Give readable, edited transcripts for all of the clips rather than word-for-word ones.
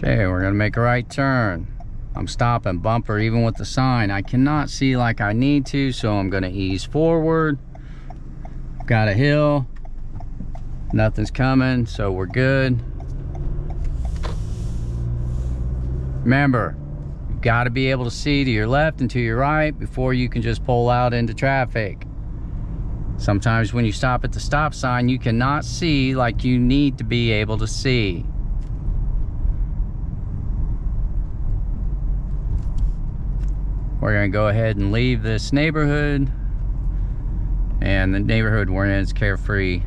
Okay, we're gonna make a right turn. I'm stopping bumper even with the sign. I cannot see like I need to, so I'm gonna ease forward. Got a hill, nothing's coming, so we're good. Remember, you've got to be able to see to your left and to your right before you can just pull out into traffic. Sometimes when you stop at the stop sign, you cannot see like you need to be able to see. We're going to go ahead and leave this neighborhood, and the neighborhood we're in is Carefree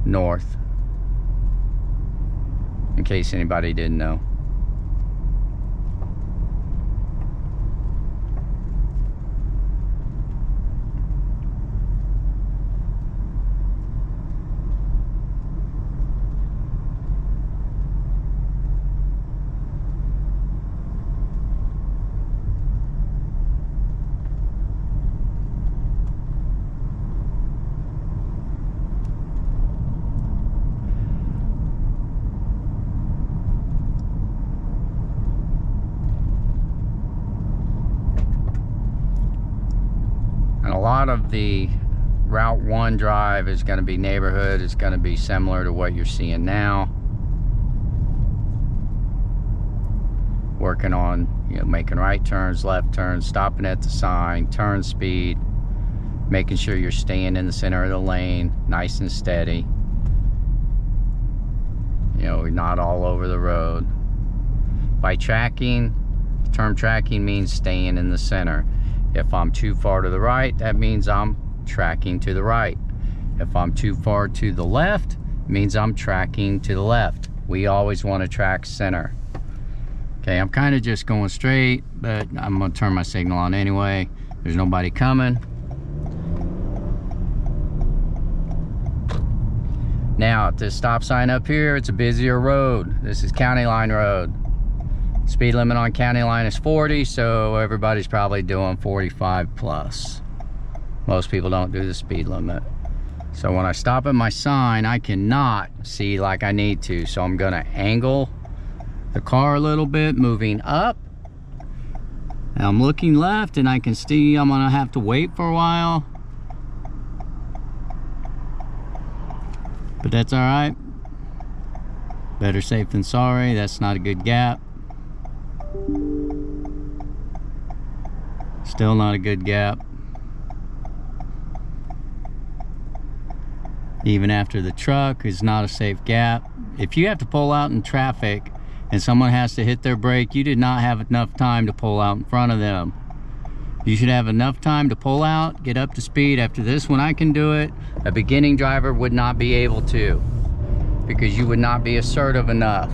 North, in case anybody didn't know. And a lot of the Route 1 drive is going to be neighborhood. It's going to be similar to what you're seeing now. Working on, making right turns, left turns, stopping at the sign, turn speed, making sure you're staying in the center of the lane, nice and steady. We're not all over the road. By tracking, term tracking means staying in the center. If I'm too far to the right, that means I'm tracking to the right. If I'm too far to the left, it means I'm tracking to the left. We always want to track center. Okay, I'm kind of just going straight, but I'm going to turn my signal on anyway. There's nobody coming. Now, at this stop sign up here, it's a busier road. This is County Line Road. Speed limit on County Line is 40, so everybody's probably doing 45 plus. Most people don't do the speed limit. So when I stop at my sign, I cannot see like I need to. So I'm gonna angle the car a little bit, moving up. And I'm looking left, and I can see I'm gonna have to wait for a while. But that's all right. Better safe than sorry. That's not a good gap. Still not a good gap. Even after the truck is not a safe gap. If you have to pull out in traffic and someone has to hit their brake, you did not have enough time to pull out in front of them. You should have enough time to pull out, get up to speed. After this one, I can do it. A beginning driver would not be able to, because you would not be assertive enough.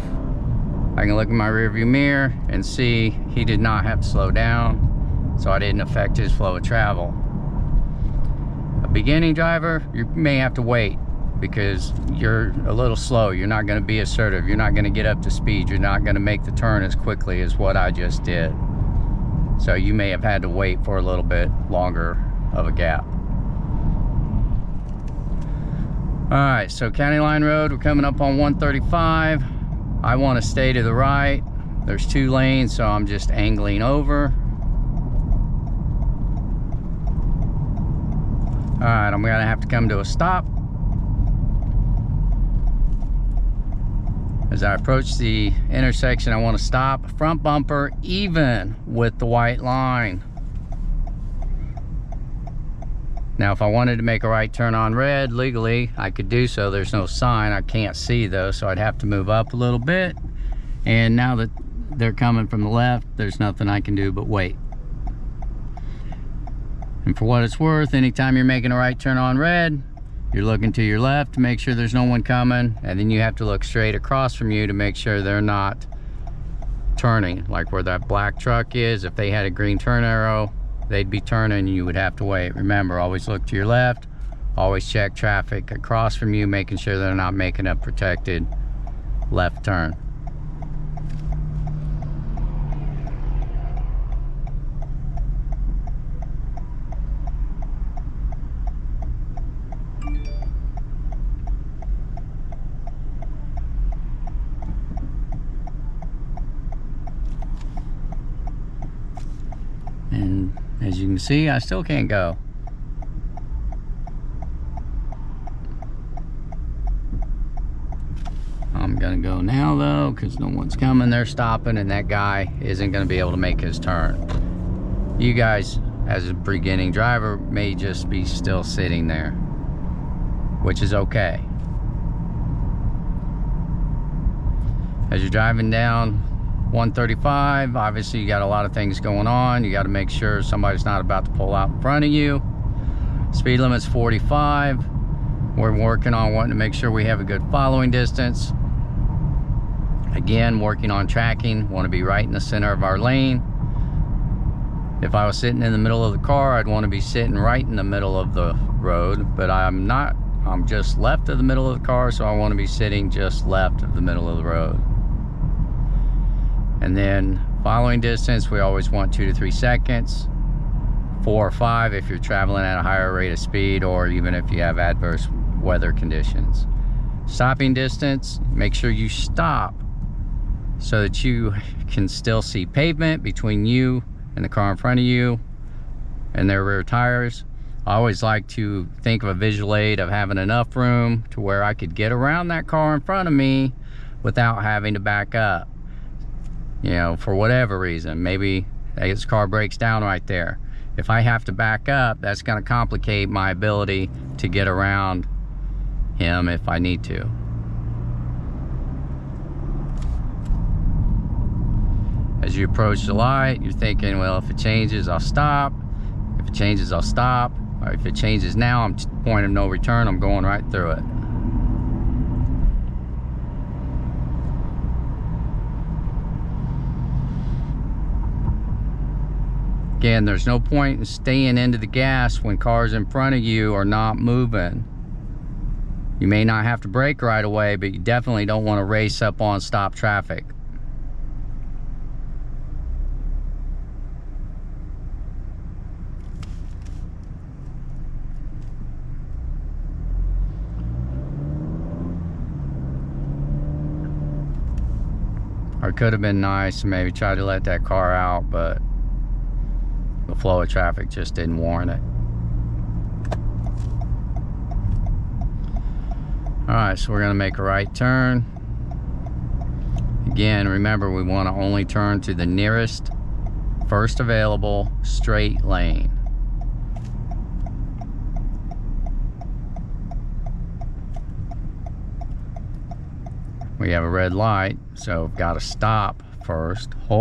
I can look in my rearview mirror and see he did not have to slow down, so I didn't affect his flow of travel. A beginning driver, you may have to wait because you're a little slow. You're not going to be assertive. You're not going to get up to speed. You're not going to make the turn as quickly as what I just did. So you may have had to wait for a little bit longer of a gap. All right, so County Line Road, we're coming up on 135. I want to stay to the right. There's 2 lanes, so I'm just angling over. All right, I'm gonna have to come to a stop. As I approach the intersection, I want to stop. Front bumper even with the white line. Now, if I wanted to make a right turn on red legally, I could do so. There's no sign. I can't see though, so I'd have to move up a little bit. And now that they're coming from the left, there's nothing I can do but wait. And for what it's worth, anytime you're making a right turn on red, you're looking to your left to make sure there's no one coming, and then you have to look straight across from you to make sure they're not turning. Like where that black truck is, if they had a green turn arrow, they'd be turning and you would have to wait. Remember, always look to your left, always check traffic across from you, making sure they're not making a protected left turn. And as you can see, I still can't go. I'm gonna go now though, because no one's coming. They're stopping, and that guy isn't gonna be able to make his turn. You guys, as a beginning driver, may just be still sitting there, which is okay. As you're driving down 135, obviously you got a lot of things going on. You got to make sure somebody's not about to pull out in front of you. Speed limit's 45. We're working on wanting to make sure we have a good following distance. Again, working on tracking, want to be right in the center of our lane. If I was sitting in the middle of the car, I'd want to be sitting right in the middle of the road, but I'm not. I'm just left of the middle of the car, so I want to be sitting just left of the middle of the road. And then following distance, we always want 2 to 3 seconds, 4 or 5 if you're traveling at a higher rate of speed, or even if you have adverse weather conditions. Stopping distance, make sure you stop so that you can still see pavement between you and the car in front of you and their rear tires. I always like to think of a visual aid of having enough room to where I could get around that car in front of me without having to back up. You know, for whatever reason, maybe his car breaks down right there. If I have to back up, that's going to complicate my ability to get around him if I need to. As you approach the light, you're thinking, well, if it changes, I'll stop. If it changes, I'll stop. Or if it changes now, I'm to the point of no return, I'm going right through it. Again, there's no point in staying into the gas when cars in front of you are not moving. You may not have to brake right away, but you definitely don't want to race up on stop traffic. Or it could have been nice to maybe try to let that car out, but the flow of traffic just didn't warrant it. Alright, so we're going to make a right turn. Again, remember, we want to only turn to the nearest first available straight lane. We have a red light, so we've got to stop first. Hold